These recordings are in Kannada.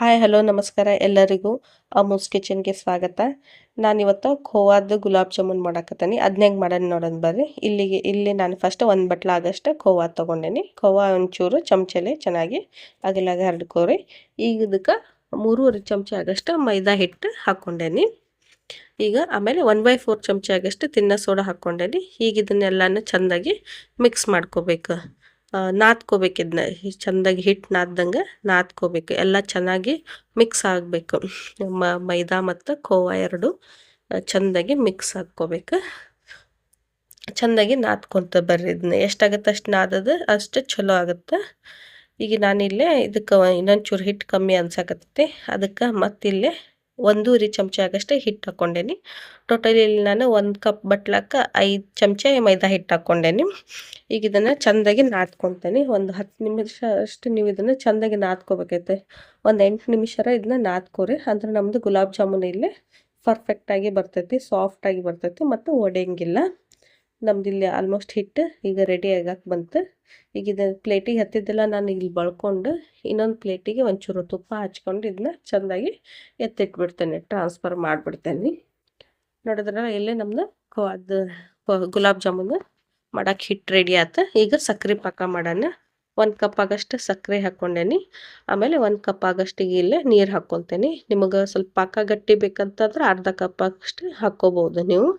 ಹಾಯ್ ಹಲೋ ನಮಸ್ಕಾರ ಎಲ್ಲರಿಗೂ ಅಮ್ಮೂಸ್ ಕಿಚನ್ಗೆ ಸ್ವಾಗತ. ನಾನಿವತ್ತು ಖೋವಾದ ಗುಲಾಬ್ ಜಾಮೂನ್ ಮಾಡಾಕತ್ತೀನಿ. ಅದನ್ನ ಹೆಂಗೆ ಮಾಡೋಣ ನೋಡೋಣ ಬರ್ರಿ. ಇಲ್ಲಿ ನಾನು ಫಸ್ಟ್ ಒಂದು ಬಟ್ಲ ಆಗಷ್ಟು ಖೋವಾ ತೊಗೊಂಡೇನಿ. ಖೋವಾ ಒಂಚೂರು ಚಮಚಲ್ಲಿ ಚೆನ್ನಾಗಿ ಅಗಲಾಗ ಹರಡ್ಕೋರಿ. ಈಗ ಇದಕ್ಕೆ 3 ಚಮಚ ಆಗಷ್ಟು ಮೈದಾ ಹಿಟ್ಟು ಹಾಕ್ಕೊಂಡೇನಿ. ಈಗ ಆಮೇಲೆ 1/4 ಚಮಚ ಆಗಷ್ಟು ತಿನ್ನ ಸೋಡಾ ಹಾಕ್ಕೊಂಡೇನಿ. ಈಗ ಇದನ್ನೆಲ್ಲನೂ ಚೆಂದಾಗಿ ಮಿಕ್ಸ್ ಮಾಡ್ಕೋಬೇಕು. ನಾದ್ಕೋಬೇಕು. ಇದನ್ನ ಚೆಂದಾಗಿ ಹಿಟ್ಟು ನಾದ್ದಂಗೆ ನಾದ್ಕೋಬೇಕು. ಎಲ್ಲ ಚೆನ್ನಾಗಿ ಮಿಕ್ಸ್ ಆಗಬೇಕು. ಮೈದಾ ಮತ್ತು ಖೋವಾ ಎರಡು ಚೆಂದಾಗಿ ಮಿಕ್ಸ್ ಹಾಕ್ಕೋಬೇಕು. ಚೆಂದಾಗಿ ನಾದ್ಕೊತ ಬರ್ರಿ. ಇದನ್ನ ಎಷ್ಟಾಗುತ್ತೆ ಅಷ್ಟು ನಾದದು ಅಷ್ಟು ಚಲೋ ಆಗುತ್ತೆ. ಈಗ ನಾನಿಲ್ಲೇ ಇದಕ್ಕೆ ಇನ್ನೊಂದು ಚೂರು ಹಿಟ್ಟು ಕಮ್ಮಿ ಅನ್ಸಕತ್ತೈತಿ. ಅದಕ್ಕೆ ಮತ್ತಿಲ್ಲೇ 1 ಚಮಚ ಆಗಷ್ಟು ಹಿಟ್ಟು ಹಾಕ್ಕೊಂಡೇನಿ. ಟೋಟಲಿ ಇಲ್ಲಿ ನಾನು 1 ಕಪ್ ಬಟ್ಲಕ್ಕೆ 5 ಚಮಚ ಮೈದಾ ಹಿಟ್ಟು ಹಾಕ್ಕೊಂಡೇನಿ. ಈಗ ಇದನ್ನು ಚೆಂದಾಗಿ ನಾದ್ಕೊತೇನೆ. ಒಂದು 10 ನಿಮಿಷ ಅಷ್ಟು ನೀವು ಇದನ್ನು ಚೆಂದಾಗಿ ನಾದ್ಕೋಬೇಕೈತೆ. ಒಂದು 8 ನಿಮಿಷ ಇದನ್ನ ನಾದ್ಕೋರಿ. ಅಂದ್ರೆ ನಮ್ಮದು ಗುಲಾಬ್ ಜಾಮೂನ್ ಇಲ್ಲಿ ಪರ್ಫೆಕ್ಟಾಗಿ ಬರ್ತೈತಿ, ಸಾಫ್ಟಾಗಿ ಬರ್ತೈತಿ ಮತ್ತು ಒಡೆಯಂಗಿಲ್ಲ. ನಮ್ದು ಇಲ್ಲಿ ಆಲ್ಮೋಸ್ಟ್ ಹಿಟ್ಟು ಈಗ ರೆಡಿ ಆಗಕ್ಕೆ ಬಂತು. ಈಗ ಇದನ್ನು ಪ್ಲೇಟಿಗೆ ಹತ್ತಿದ್ದೆಲ್ಲ ನಾನು ಇಲ್ಲಿ ಬಳ್ಕೊಂಡು ಇನ್ನೊಂದು ಪ್ಲೇಟಿಗೆ ಒಂಚೂರು ತುಪ್ಪ ಹಚ್ಕೊಂಡು ಇದನ್ನ ಚೆಂದಾಗಿ ಎತ್ತಿಟ್ಬಿಡ್ತೇನೆ, ಟ್ರಾನ್ಸ್ಫರ್ ಮಾಡಿಬಿಡ್ತೇನೆ. ನೋಡಿದ್ರೆ ಇಲ್ಲೇ ನಮ್ದು ಅದು ಗುಲಾಬ್ ಜಾಮೂನು ಮಾಡಕ್ಕೆ ಹಿಟ್ಟು ರೆಡಿ ಆಯ್ತು. ಈಗ ಸಕ್ಕರೆ ಪಾಕ ಮಾಡೋಣ. 1 ಕಪ್ ಆಗಷ್ಟು ಸಕ್ಕರೆ ಹಾಕ್ಕೊಂಡೇನಿ. ಆಮೇಲೆ 1 ಕಪ್ ಆಗಷ್ಟು ಇಲ್ಲೇ ನೀರು ಹಾಕ್ಕೊತೇನೆ. ನಿಮಗೆ ಸ್ವಲ್ಪ ಪಾಕ ಗಟ್ಟಿ ಬೇಕಂತಂದ್ರೆ ಅರ್ಧ ಕಪ್ ಆಗಷ್ಟು ಹಾಕ್ಕೋಬೋದು ನೀವು.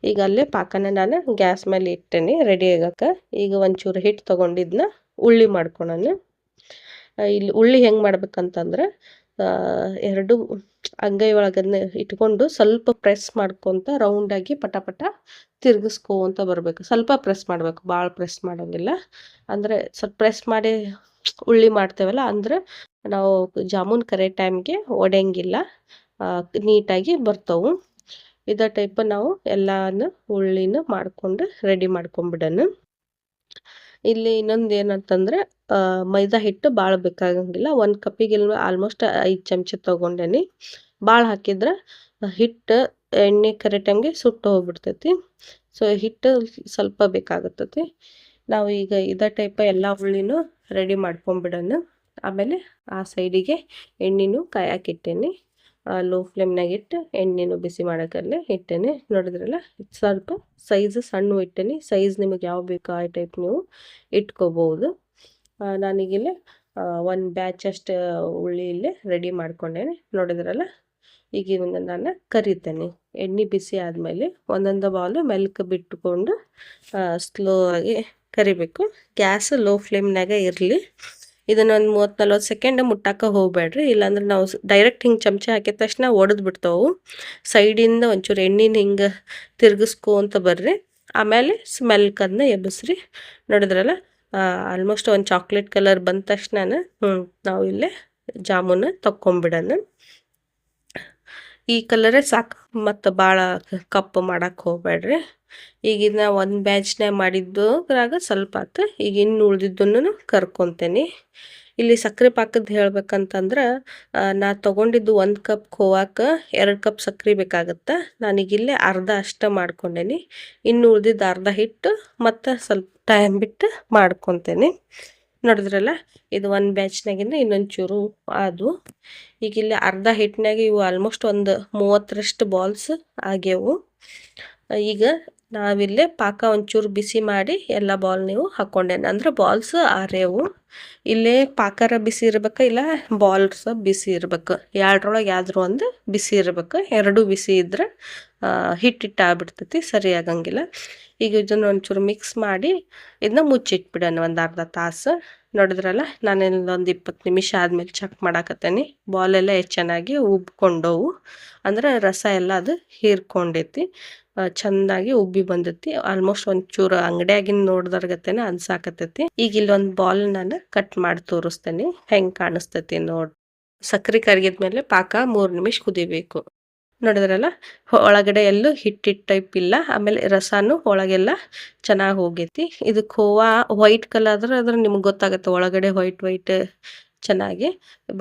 ಈಗ ಅಲ್ಲೇ ಪಾಕನ ನಾನು ಗ್ಯಾಸ್ ಮೇಲೆ ಇಟ್ಟೇನಿ ರೆಡಿ ಆಗಕ್ಕೆ. ಈಗ ಒಂಚೂರು ಹಿಟ್ಟು ತೊಗೊಂಡಿದ್ದನ್ನ ಉಳ್ಳಿ ಮಾಡ್ಕೊಳೋಣ. ಇಲ್ಲಿ ಉಳ್ಳಿ ಹೆಂಗೆ ಮಾಡ್ಬೇಕಂತಂದ್ರೆ ಎರಡು ಅಂಗೈ ಒಳಗನ್ನ ಇಟ್ಕೊಂಡು ಸ್ವಲ್ಪ ಪ್ರೆಸ್ ಮಾಡ್ಕೊತ ರೌಂಡಾಗಿ ಪಟ ಪಟ ತಿರ್ಗಿಸ್ಕೊಂತ ಬರಬೇಕು. ಸ್ವಲ್ಪ ಪ್ರೆಸ್ ಮಾಡಬೇಕು, ಭಾಳ ಪ್ರೆಸ್ ಮಾಡೋಂಗಿಲ್ಲ. ಅಂದರೆ ಸ್ವಲ್ಪ ಪ್ರೆಸ್ ಮಾಡಿ ಉಳ್ಳಿ ಮಾಡ್ತೇವಲ್ಲ, ಅಂದ್ರೆ ನಾವು ಜಾಮೂನ್ ಕರೆ ಟೈಮ್ಗೆ ಒಡೆಯಂಗಿಲ್ಲ, ನೀಟಾಗಿ ಬರ್ತವೆ. ಇದೇ ಟೈಪ್ ನಾವು ಎಲ್ಲಾನು ಉಳ್ಳಿನ ಮಾಡ್ಕೊಂಡು ರೆಡಿ ಮಾಡ್ಕೊಂಬಿಡೋಣ. ಇಲ್ಲಿ ಇನ್ನೊಂದು ಏನಂತಂದ್ರೆ ಮೈದಾ ಹಿಟ್ಟು ಭಾಳ ಬೇಕಾಗಂಗಿಲ್ಲ. 1 ಕಪ್ಪಿಗೆ ಆಲ್ಮೋಸ್ಟ್ 5 ಚಮಚ ತೊಗೊಂಡೇನಿ. ಭಾಳ ಹಾಕಿದ್ರೆ ಹಿಟ್ಟು ಎಣ್ಣೆ ಕರೆ ಟೈಮ್ಗೆ ಸುಟ್ಟು ಹೋಗ್ಬಿಡ್ತೈತಿ. ಸೊ ಹಿಟ್ಟು ಸ್ವಲ್ಪ ಬೇಕಾಗುತ್ತೈತಿ. ನಾವು ಈಗ ಇದೇ ಟೈಪ್ ಎಲ್ಲ ಉಳ್ಳಿನೂ ರೆಡಿ ಮಾಡ್ಕೊಂಬಿಡೋಣ. ಆಮೇಲೆ ಆ ಸೈಡಿಗೆ ಎಣ್ಣೆನೂ ಕಾಯಕ್ಕಿಟ್ಟೇನಿ. ಲೋ ಫ್ಲೇಮ್ನಾಗ ಇಟ್ಟು ಎಣ್ಣೆನೂ ಬಿಸಿ ಮಾಡೋಕ್ಕಲ್ಲೇ ಇಟ್ಟೇನೆ. ನೋಡಿದ್ರಲ್ಲ, ಸ್ವಲ್ಪ ಸೈಜ್ ಸಣ್ಣ ಇಟ್ಟೇನಿ. ಸೈಜ್ ನಿಮಗೆ ಯಾವ ಬೇಕು ಆ ಟೈಪ್ ನೀವು ಇಟ್ಕೋಬೋದು. ನಾನೀಗಿಲ್ಲೇ 1 ಬ್ಯಾಚ್ ಅಷ್ಟು ಉಳ್ಳಿ ಇಲ್ಲೇ ರೆಡಿ ಮಾಡ್ಕೊಂಡೇನೆ. ನೋಡಿದ್ರಲ್ಲ, ಈಗ ಇವನ್ನ ನಾನು ಕರಿತೇನೆ. ಎಣ್ಣೆ ಬಿಸಿ ಆದಮೇಲೆ ಒಂದೊಂದು ಬಾಲು ಮೆಲ್ಕ್ ಬಿಟ್ಟುಕೊಂಡು ಸ್ಲೋ ಆಗಿ ಕರಿಬೇಕು. ಗ್ಯಾಸ್ ಲೋ ಫ್ಲೇಮ್ನಾಗ ಇರಲಿ. ಇದನ್ನೊಂದು 30-40 ಸೆಕೆಂಡ್ ಮುಟ್ಟಕ್ಕೆ ಹೋಗಬೇಡ್ರಿ. ಇಲ್ಲಾಂದ್ರೆ ನಾವು ಡೈರೆಕ್ಟ್ ಹಿಂಗೆ ಚಮಚ ಹಾಕಿದ ತಕ್ಷಣ ಒಡೆದು ಬಿಡ್ತಾವೆ. ಸೈಡಿಂದ ಒಂಚೂರು ಎಣ್ಣೆನ ಹಿಂಗೆ ತಿರ್ಗಿಸ್ಕೊಂತ ಬರ್ರಿ. ಆಮೇಲೆ ಸ್ಮೆಲ್ಕದನ್ನ ಎಬ್ಬಿಸ್ರಿ. ನೋಡಿದ್ರಲ್ಲ, ಆಲ್ಮೋಸ್ಟ್ ಒಂದು ಚಾಕ್ಲೇಟ್ ಕಲರ್ ಬಂದ ತಕ್ಷಣ ನಾವು ಇಲ್ಲೇ ಜಾಮೂನು ತಕ್ಕೊಂಬಿಡೋಣ. ಈ ಕಲರೇ ಸಾಕು, ಮತ್ತು ಭಾಳ ಕಪ್ಪು ಮಾಡಕ್ಕೆ ಹೋಗಬೇಡ್ರಿ. ಈಗ ಇದನ್ನ 1 ಬ್ಯಾಚ್ನ ಮಾಡಿದ್ದೋದ್ರಾಗ ಸ್ವಲ್ಪ ಆತು. ಈಗ ಇನ್ನು ಉಳ್ದಿದ್ದನ್ನು ಕರ್ಕೊತೇನೆ. ಇಲ್ಲಿ ಸಕ್ಕರೆ ಪಾಕದ್ದು ಹೇಳ್ಬೇಕಂತಂದ್ರೆ ನಾ ತೊಗೊಂಡಿದ್ದು 1 ಕಪ್ ಖೋವಾಕ್ಕೆ 2 ಕಪ್ ಸಕ್ಕರೆ ಬೇಕಾಗುತ್ತೆ. ನಾನೀಗಿಲ್ಲೇ ಅರ್ಧ ಅಷ್ಟೇ ಮಾಡ್ಕೊಂಡೇನಿ. ಇನ್ನು ಉಳ್ದಿದ್ದು ಅರ್ಧ ಹಿಟ್ಟು ಮತ್ತು ಸ್ವಲ್ಪ ಟೈಮ್ ಬಿಟ್ಟು ಮಾಡ್ಕೊತೇನೆ. ನೋಡಿದ್ರಲ್ಲ, ಇದು 1 ಬ್ಯಾಚ್ನಾಗಿಂದ ಇನ್ನೊಂದು ಚೂರು ಆದವು. ಈಗ ಇಲ್ಲಿ ಅರ್ಧ ಹಿಟ್ಟಿನಾಗ ಇವು ಆಲ್ಮೋಸ್ಟ್ ಒಂದು 30ರಷ್ಟು ಬಾಲ್ಸ್ ಆಗ್ಯವು. ಈಗ ನಾವಿಲ್ಲೇ ಪಾಕ ಒಂಚೂರು ಬಿಸಿ ಮಾಡಿ ಎಲ್ಲ ಬಾಲ್ ನೀವು ಹಾಕ್ಕೊಂಡೇನೆ, ಅಂದ್ರೆ ಬಾಲ್ಸ್ ಆರ್ಯವು. ಇಲ್ಲೇ ಪಾಕರ ಬಿಸಿ ಇರ್ಬೇಕು, ಇಲ್ಲ ಬಾಲ್ಸ್ ಬಿಸಿ ಇರ್ಬೇಕು. ಎರಡರೊಳಗೆ ಯಾವ್ದಾರು ಒಂದು ಬಿಸಿ ಇರ್ಬೇಕು. ಎರಡೂ ಬಿಸಿ ಇದ್ರೆ ಹಿಟ್ಟಿಟ್ಟು ಆಗ್ಬಿಡ್ತೈತಿ, ಸರಿ ಆಗಂಗಿಲ್ಲ. ಈಗ ಇದನ್ನು ಒಂಚೂರು ಮಿಕ್ಸ್ ಮಾಡಿ ಇದನ್ನ ಮುಚ್ಚಿಟ್ಬಿಡೋಣ ಒಂದು ಅರ್ಧ ತಾಸು. ನೋಡಿದ್ರಲ್ಲ, ನಾನು ಒಂದು 20 ನಿಮಿಷ ಆದಮೇಲೆ ಚೆಕ್ ಮಾಡಾಕತ್ತೇನೆ. ಬಾಲೆಲ್ಲ ಎಷ್ಟು ಚೆನ್ನಾಗಿ ಉಬ್ಕೊಂಡವು, ಅಂದ್ರೆ ರಸ ಎಲ್ಲ ಅದು ಹೀರ್ಕೊಂಡೈತಿ. ಚೆಂದಾಗಿ ಉಬ್ಬಿ ಬಂದೈತಿ. ಆಲ್ಮೋಸ್ಟ್ ಒಂಚೂರು ಅಂಗಡಿಯಾಗಿನ ನೋಡ್ದಾರ್ಗತ್ತೇನೆ ಅನ್ಸಾಕತ್ತೈತಿ. ಈಗ ಇಲ್ಲೊಂದು ಬಾಲ್ ನಾನು ಕಟ್ ಮಾಡಿ ತೋರಿಸ್ತೇನೆ, ಹೆಂಗೆ ಕಾಣಿಸ್ತೈತಿ ನೋಡಿ. ಸಕ್ಕರೆ ಕರಗಿದ್ಮೇಲೆ ಪಾಕ 3 ನಿಮಿಷ ಕುದಿಬೇಕು. ನೋಡಿದ್ರಲ್ಲ, ಒಳಗಡೆ ಎಲ್ಲೂ ಹಿಟ್ಟಿಟ್ಟು ಟೈಪ್ ಇಲ್ಲ. ಆಮೇಲೆ ರಸನೂ ಒಳಗೆಲ್ಲ ಚೆನ್ನಾಗಿ ಹೋಗೈತಿ. ಇದು ಖೋವಾ ವೈಟ್ ಕಲರ್ ಆದ್ರೆ ನಿಮ್ಗೆ ಗೊತ್ತಾಗುತ್ತೆ, ಒಳಗಡೆ ವೈಟ್ ಚೆನ್ನಾಗಿ.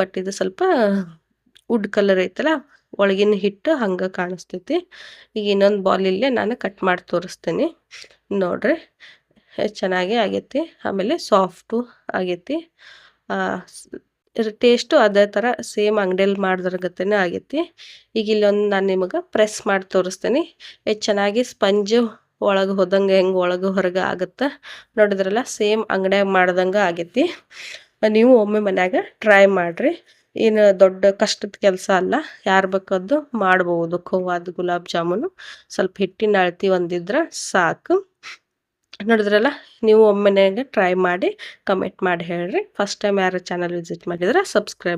ಬಟ್ ಇದು ಸ್ವಲ್ಪ ವುಡ್ ಕಲರ್ ಐತಲ್ಲ, ಒಳಗಿನ ಹಿಟ್ಟು ಹಂಗೆ ಕಾಣಿಸ್ತೈತಿ. ಈಗ ಇನ್ನೊಂದು ಬಾಲ್ ಇಲ್ಲೇ ನಾನು ಕಟ್ ಮಾಡಿ ತೋರಿಸ್ತೇನೆ ನೋಡ್ರಿ. ಚೆನ್ನಾಗಿ ಆಗೈತಿ. ಆಮೇಲೆ ಸಾಫ್ಟು ಆಗೈತಿ. ಟೇಸ್ಟು ಅದೇ ಥರ ಸೇಮ್ ಅಂಗಡಿಯಲ್ಲಿ ಮಾಡಿದ್ರ ಗತೆನೇ ಆಗೈತಿ. ಈಗ ಇಲ್ಲೊಂದು ನಾನು ನಿಮಗೆ ಪ್ರೆಸ್ ಮಾಡಿ ತೋರಿಸ್ತೀನಿ. ಎಷ್ಟು ಚೆನ್ನಾಗಿ ಸ್ಪಂಜು ಒಳಗೆ ಹೋದಂಗೆ ಹೆಂಗೆ ಒಳಗೆ ಹೊರಗೆ ಆಗುತ್ತೆ ನೋಡಿದ್ರಲ್ಲ, ಸೇಮ್ ಅಂಗಡಿಯಾಗ ಮಾಡ್ದಂಗೆ ಆಗೈತಿ. ನೀವು ಒಮ್ಮೆ ಮನ್ಯಾಗ ಟ್ರೈ ಮಾಡಿರಿ. ಏನು ದೊಡ್ಡ ಕಷ್ಟದ ಕೆಲಸ ಅಲ್ಲ, ಯಾರು ಬೇಕಾದ್ದು ಮಾಡ್ಬೋದು. ಖೋವಾದ ಗುಲಾಬ್ ಜಾಮೂನು ಸ್ವಲ್ಪ ಹಿಟ್ಟಿನ ಅಳತಿ ಒಂದಿದ್ರೆ ಸಾಕು. ನೋಡಿದ್ರಲ್ಲ, ನೀವು ಒಮ್ಮೆ ಮನ್ಯಾಗ ಟ್ರೈ ಮಾಡಿ ಕಮೆಂಟ್ ಮಾಡಿ ಹೇಳ್ರಿ. ಫಸ್ಟ್ ಟೈಮ್ ಯಾರು ಚಾನಲ್ ವಿಸಿಟ್ ಮಾಡಿದ್ರೆ ಸಬ್ಸ್ಕ್ರೈಬ್